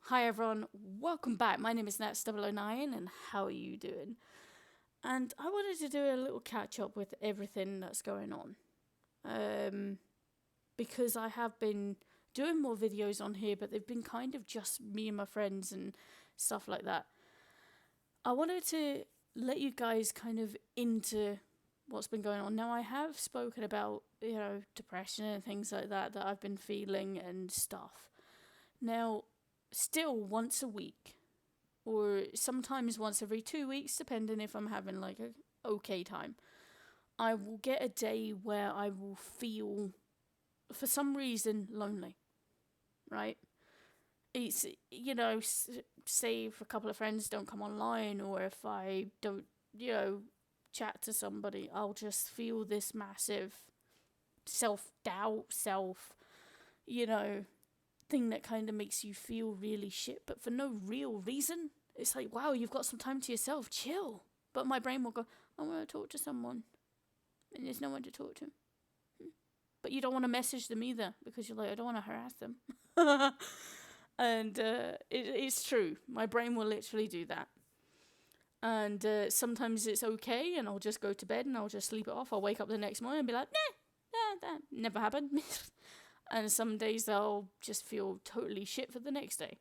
Hi everyone, welcome back. My name is Nats009 and how are you doing? And I wanted to do a little catch up with everything that's going on. Um, because I have been doing more videos on here, but they've been kind of just me and my friends and stuff like that. I wanted to let you guys kind of into what's been going on. Now, I have spoken about, depression and things like that I've been feeling and stuff. Now, still once a week, or sometimes once every 2 weeks, depending if I'm having like a okay time, I will get a day where I will feel, for some reason, lonely, right? It's, say if a couple of friends don't come online, or if I don't, chat to somebody, I'll just feel this massive self doubt, you know, thing that kind of makes you feel really shit, but for no real reason. It's like, wow, you've got some time to yourself, chill. But my brain will go, I want to talk to someone, and there's no one to talk to. But you don't want to message them either because you're like, I don't want to harass them. And it's true. My brain will literally do that. And sometimes it's okay, and I'll just go to bed and I'll just sleep it off. I'll wake up the next morning and be like, nah, that never happened. And some days I'll just feel totally shit for the next day.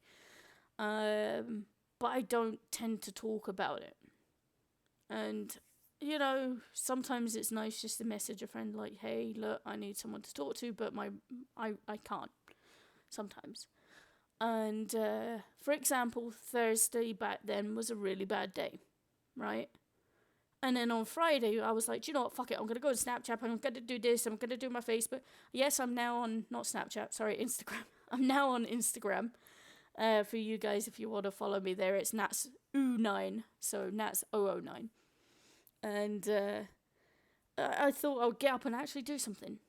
But I don't tend to talk about it. And, sometimes it's nice just to message a friend like, hey, look, I need someone to talk to, but I can't sometimes. And for example, Thursday back then was a really bad day, right? And then on Friday, I was like, do you know what, fuck it, I'm going to go to Snapchat, I'm going to do this, I'm going to do my Facebook. Yes, I'm now on, not Snapchat, sorry, Instagram. I'm now on Instagram. For you guys, if you want to follow me there, it's Nats09, so Nats009. And I thought I would get up and actually do something.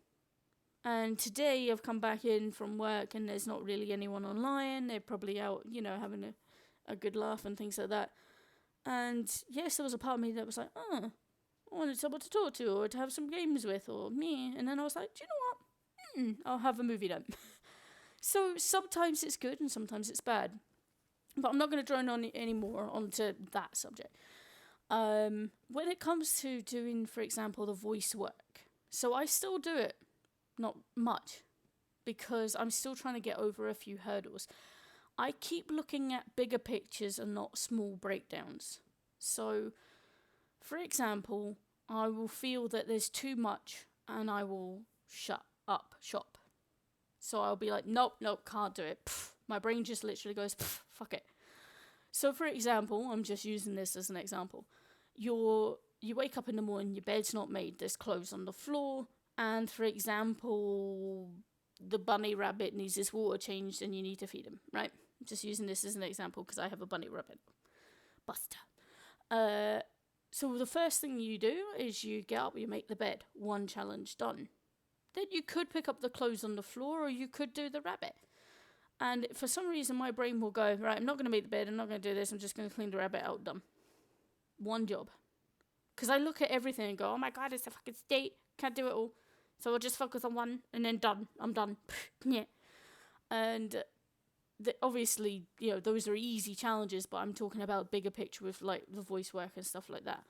And today I've come back in from work and there's not really anyone online. They're probably out, having a good laugh and things like that. And yes, there was a part of me that was like, oh, I wanted someone to talk to or to have some games with or me. And then I was like, do you know what? I'll have a movie then. So sometimes it's good and sometimes it's bad. But I'm not going to drone on anymore onto that subject. When it comes to doing, for example, the voice work, so I still do it, not much, because I'm still trying to get over a few hurdles. I keep looking at bigger pictures and not small breakdowns. So, for example, I will feel that there's too much and I will shut up shop. So I'll be like, nope, can't do it. Pfft. My brain just literally goes, fuck it. So for example, I'm just using this as an example. You wake up in the morning, your bed's not made, there's clothes on the floor, and for example, the bunny rabbit needs his water changed and you need to feed him, right? I'm just using this as an example because I have a bunny rabbit. Buster. So the first thing you do is you get up, you make the bed. One challenge done. Then you could pick up the clothes on the floor or you could do the rabbit. And for some reason, my brain will go, right, I'm not going to make the bed, I'm not going to do this, I'm just going to clean the rabbit out, done. One job. Because I look at everything and go, oh my god, it's a fucking state, can't do it all. So I'll just focus on one, and then done, I'm done. Yeah. And obviously, those are easy challenges, but I'm talking about bigger picture with, like, the voice work and stuff like that.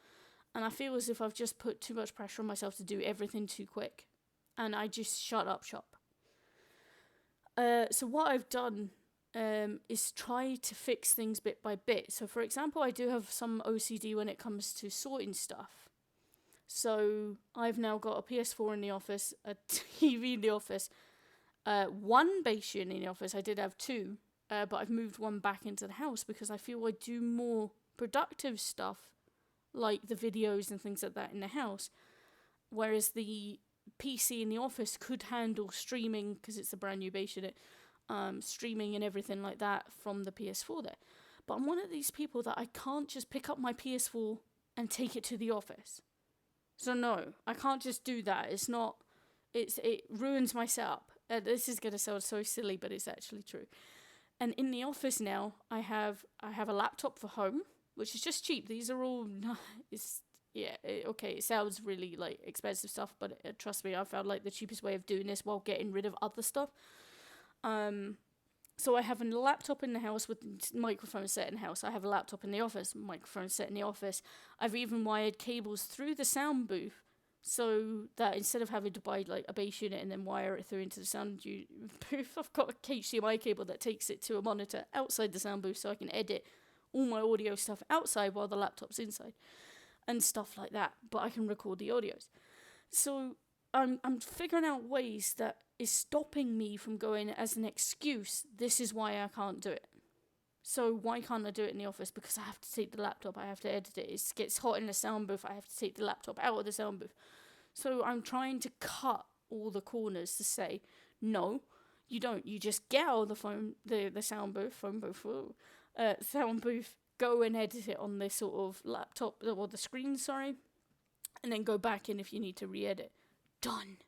And I feel as if I've just put too much pressure on myself to do everything too quick. And I just shut up shop. So what I've done is try to fix things bit by bit. So for example, I do have some OCD when it comes to sorting stuff. So I've now got a PS4 in the office, a TV in the office, one base unit in the office. I did have two, but I've moved one back into the house because I feel I do more productive stuff, like the videos and things like that in the house. Whereas the PC in the office could handle streaming because it's a brand new base unit, streaming and everything like that from the PS4 there. But I'm one of these people that I can't just pick up my PS4 and take it to the office. So no, I can't just do that. It ruins my setup. This is gonna sound so silly, but it's actually true. And in the office now, I have a laptop for home, which is just cheap. These are all it sounds really like expensive stuff, but trust me, I found like the cheapest way of doing this while getting rid of other stuff. So I have a laptop in the house with microphone set in the house. I have a laptop in the office, microphone set in the office. I've even wired cables through the sound booth so that instead of having to buy like a bass unit and then wire it through into the sound booth, I've got a HDMI cable that takes it to a monitor outside the sound booth so I can edit all my audio stuff outside while the laptop's inside and stuff like that. But I can record the audios. So I'm figuring out ways that is stopping me from going as an excuse, this is why I can't do it. So why can't I do it in the office? Because I have to take the laptop, I have to edit it. It gets hot in the sound booth, I have to take the laptop out of the sound booth. So I'm trying to cut all the corners to say, no, you don't. You just get out of the sound booth, sound booth, go and edit it on this sort of laptop, or the screen, sorry, and then go back in if you need to re-edit. Done.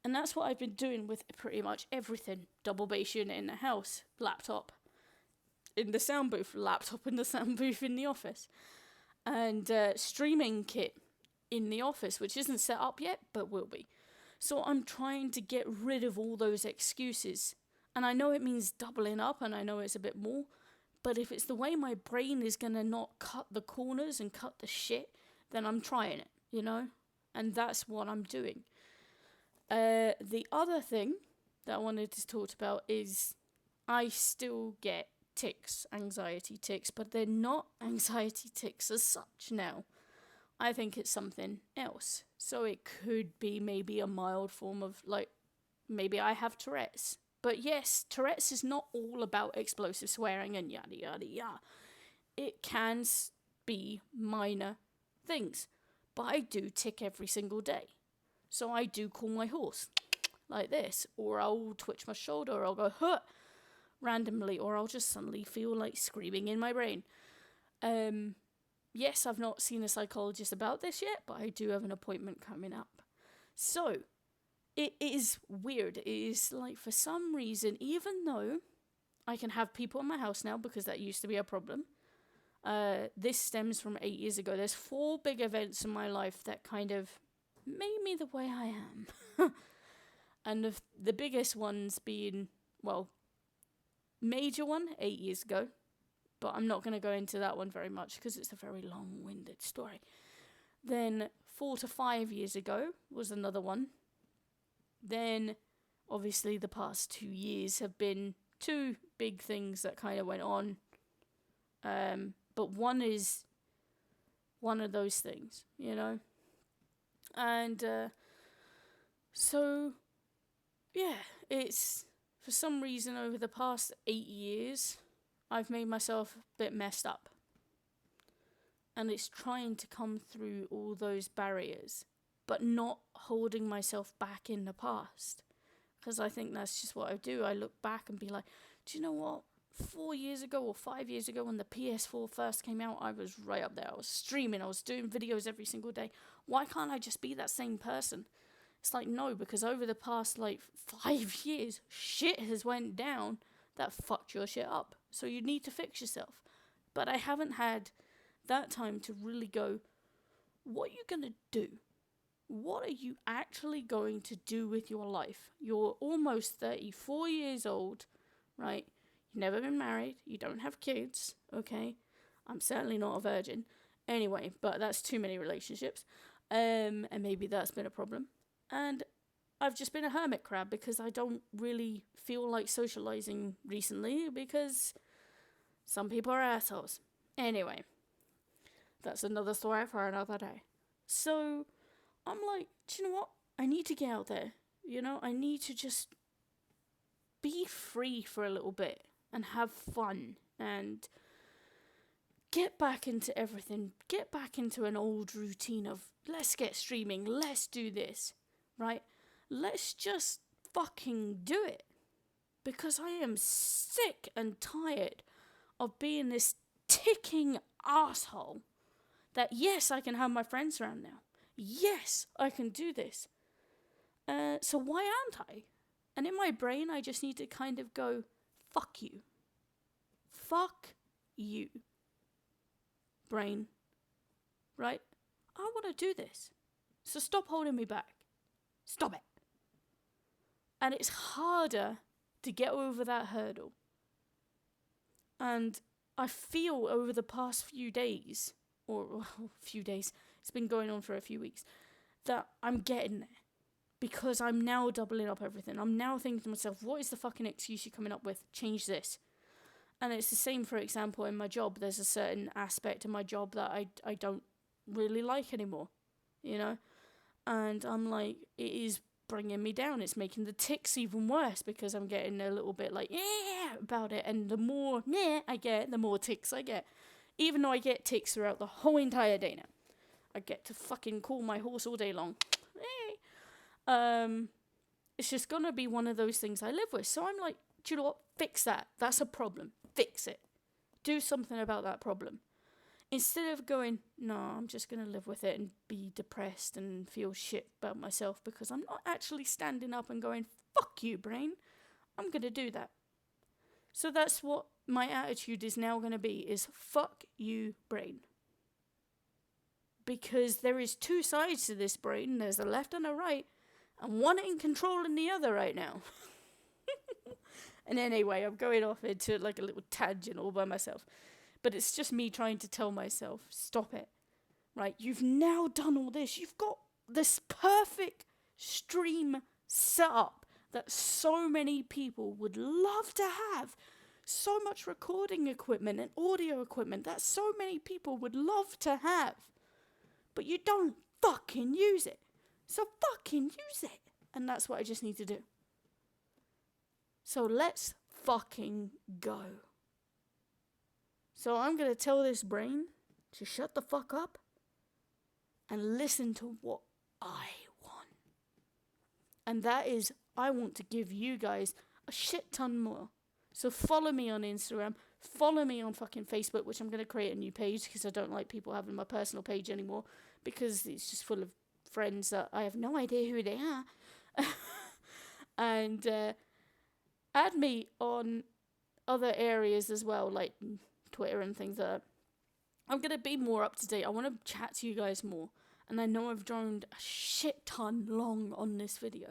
And that's what I've been doing with pretty much everything. Double bass unit in the house, laptop in the sound booth, laptop in the sound booth in the office, and streaming kit in the office, which isn't set up yet, but will be. So I'm trying to get rid of all those excuses. And I know it means doubling up, and I know it's a bit more, but if it's the way my brain is going to not cut the corners and cut the shit, then I'm trying it, you know? And that's what I'm doing. The other thing that I wanted to talk about is I still get tics, anxiety tics, but they're not anxiety tics as such now. I think it's something else. So it could be maybe a mild form of, like, maybe I have Tourette's. But yes, Tourette's is not all about explosive swearing and yada yada yada. It can be minor things. But I do tic every single day. So I do call my horse like this, or I'll twitch my shoulder, or I'll go, huh, randomly, or I'll just suddenly feel like screaming in my brain. Yes, I've not seen a psychologist about this yet, but I do have an appointment coming up. So, it is weird. It is like, for some reason, even though I can have people in my house now, because that used to be a problem, this stems from 8 years ago. There's 4 big events in my life that kind of made me the way I am. And the biggest ones being, well, major one, 8 years ago. But I'm not going to go into that one very much because it's a very long-winded story. Then 4 to 5 years ago was another one. Then, obviously, the past 2 years have been 2 big things that kind of went on. But one is one of those things, you know? And so, yeah, it's, for some reason, over the past 8 years, I've made myself a bit messed up. And it's trying to come through all those barriers, but not holding myself back in the past. Because I think that's just what I do. I look back and be like, do you know what? 4 years ago or 5 years ago when the PS4 first came out, I was right up there. I was streaming, I was doing videos every single day. Why can't I just be that same person? It's like, no, because over the past, 5 years, shit has went down that fucked your shit up. So you need to fix yourself. But I haven't had that time to really go, what are you going to do? What are you actually going to do with your life? You're almost 34 years old, right? You've never been married. You don't have kids, okay? I'm certainly not a virgin. Anyway, but that's too many relationships. And maybe that's been a problem. And I've just been a hermit crab because I don't really feel like socializing recently because some people are assholes. Anyway, that's another story for another day. So I'm like, do you know what? I need to get out there. You know, I need to just be free for a little bit and have fun and get back into everything. Get back into an old routine of let's get streaming, let's do this, right? Let's just fucking do it. Because I am sick and tired of being this ticking asshole that, yes, I can have my friends around now. Yes, I can do this. So why aren't I? And in my brain, I just need to kind of go, fuck you. Fuck you. Brain. Right? I want to do this. So stop holding me back. Stop it. And it's harder to get over that hurdle And I feel over the past few days, it's been going on for a few weeks, that I'm getting there. Because I'm now doubling up everything. I'm now thinking to myself, what is the fucking excuse you're coming up with? Change this. And it's the same, for example, in my job. There's a certain aspect of my job that I don't really like anymore, you know? And I'm like, it is bringing me down. It's making the tics even worse because I'm getting a little bit like, yeah, about it. And the more, yeah, I get, the more tics I get. Even though I get tics throughout the whole entire day now. I get to fucking call my horse all day long. It's just gonna be one of those things I live with. So I'm like, do you know what? Fix that. That's a problem. Fix it. Do something about that problem. Instead of going, no, I'm just gonna live with it and be depressed and feel shit about myself because I'm not actually standing up and going, fuck you, brain. I'm gonna do that. So that's what my attitude is now gonna be, is fuck you, brain. Because there is two sides to this brain. There's a left and a right. And one ain't controlling the other right now. And anyway, I'm going off into like a little tangent all by myself. But it's just me trying to tell myself, stop it. Right, you've now done all this. You've got this perfect stream set up that so many people would love to have. So much recording equipment and audio equipment that so many people would love to have. But you don't fucking use it. So fucking use it. And that's what I just need to do. So let's fucking go. So I'm going to tell this brain to shut the fuck up and listen to what I want. And that is, I want to give you guys a shit ton more. So follow me on Instagram. Follow me on fucking Facebook, which I'm going to create a new page because I don't like people having my personal page anymore because it's just full of friends that I have no idea who they are. And add me on other areas as well, like Twitter and things like that. I'm going to be more up to date. I want to chat to you guys more. And I know I've droned a shit ton long on this video.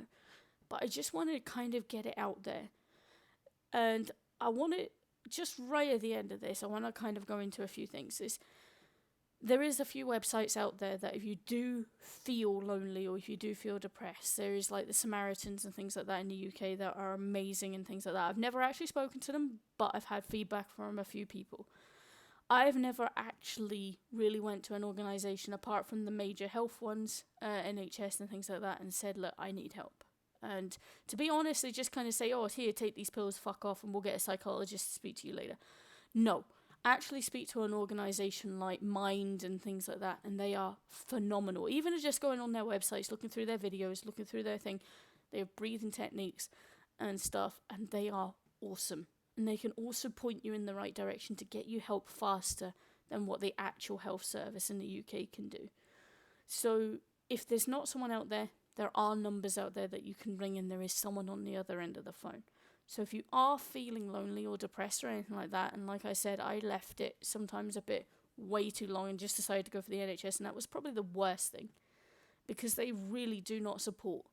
But I just wanted to kind of get it out there. And I want to, just right at the end of this, I want to kind of go into a few things. There is a few websites out there that if you do feel lonely or if you do feel depressed, there is like the Samaritans and things like that in the UK that are amazing and things like that. I've never actually spoken to them, but I've had feedback from a few people. I've never actually really went to an organisation apart from the major health ones, NHS and things like that, and said, look, I need help. And to be honest, they just kind of say, oh, here, take these pills, fuck off, and we'll get a psychologist to speak to you later. No. Actually speak to an organisation like Mind and things like that, and they are phenomenal. Even just going on their websites, looking through their videos, looking through their thing, they have breathing techniques and stuff, and they are awesome. And they can also point you in the right direction to get you help faster than what the actual health service in the UK can do. So if there's not someone out there, there are numbers out there that you can ring, and there is someone on the other end of the phone. So if you are feeling lonely or depressed or anything like that, and like I said, I left it sometimes a bit way too long and just decided to go for the NHS, and that was probably the worst thing because they really do not support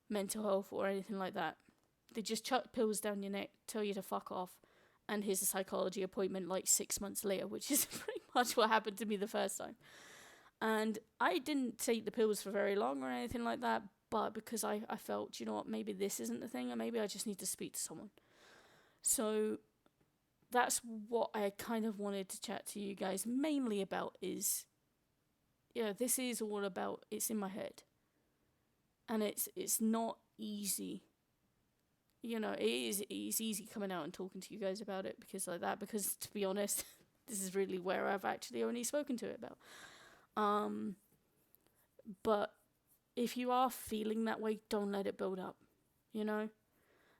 mental health or anything like that. They just chuck pills down your neck, tell you to fuck off, and here's a psychology appointment like 6 months later, which is pretty much what happened to me the first time. And I didn't take the pills for very long or anything like that, but because I felt, you know what, maybe this isn't the thing, or maybe I just need to speak to someone. So that's what I kind of wanted to chat to you guys mainly about is, yeah, this is all about, it's in my head. And it's not easy. You know, it's easy coming out and talking to you guys about it because like that, because to be honest, this is really where I've actually only spoken to it about. But if you are feeling that way, don't let it build up, you know?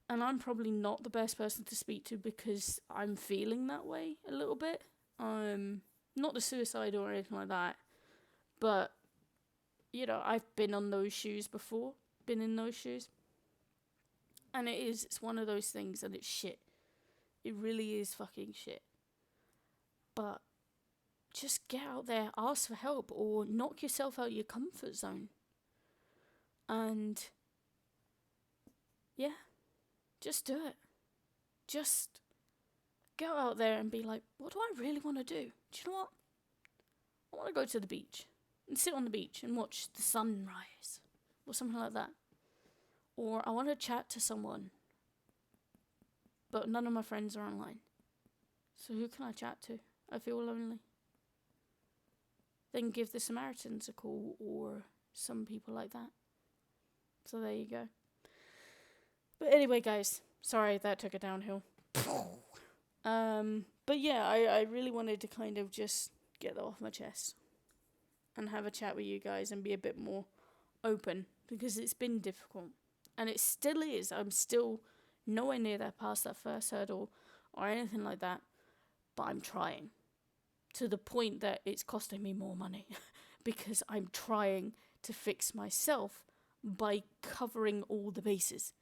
And I'm probably not the best person to speak to because I'm feeling that way a little bit. Not the suicide or anything like that, but, you know, I've been on those shoes before, been in those shoes. And it's one of those things and it's shit. It really is fucking shit. But just get out there, ask for help, or knock yourself out of your comfort zone. And yeah, just do it. Just go out there and be like, what do I really want to do? Do you know what? I want to go to the beach and sit on the beach and watch the sunrise or something like that. Or I want to chat to someone, but none of my friends are online. So who can I chat to? I feel lonely. Then give the Samaritans a call or some people like that. So there you go. But anyway, guys, sorry that took it downhill. But yeah, I really wanted to kind of just get that off my chest and have a chat with you guys and be a bit more open, because it's been difficult. And it still is. I'm still nowhere near that past that first hurdle or anything like that. But I'm trying. To the point that it's costing me more money. Because I'm trying to fix myself by covering all the bases.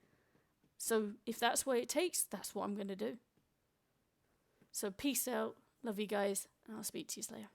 So if that's what it takes, that's what I'm going to do. So peace out. Love you guys. And I'll speak to you later.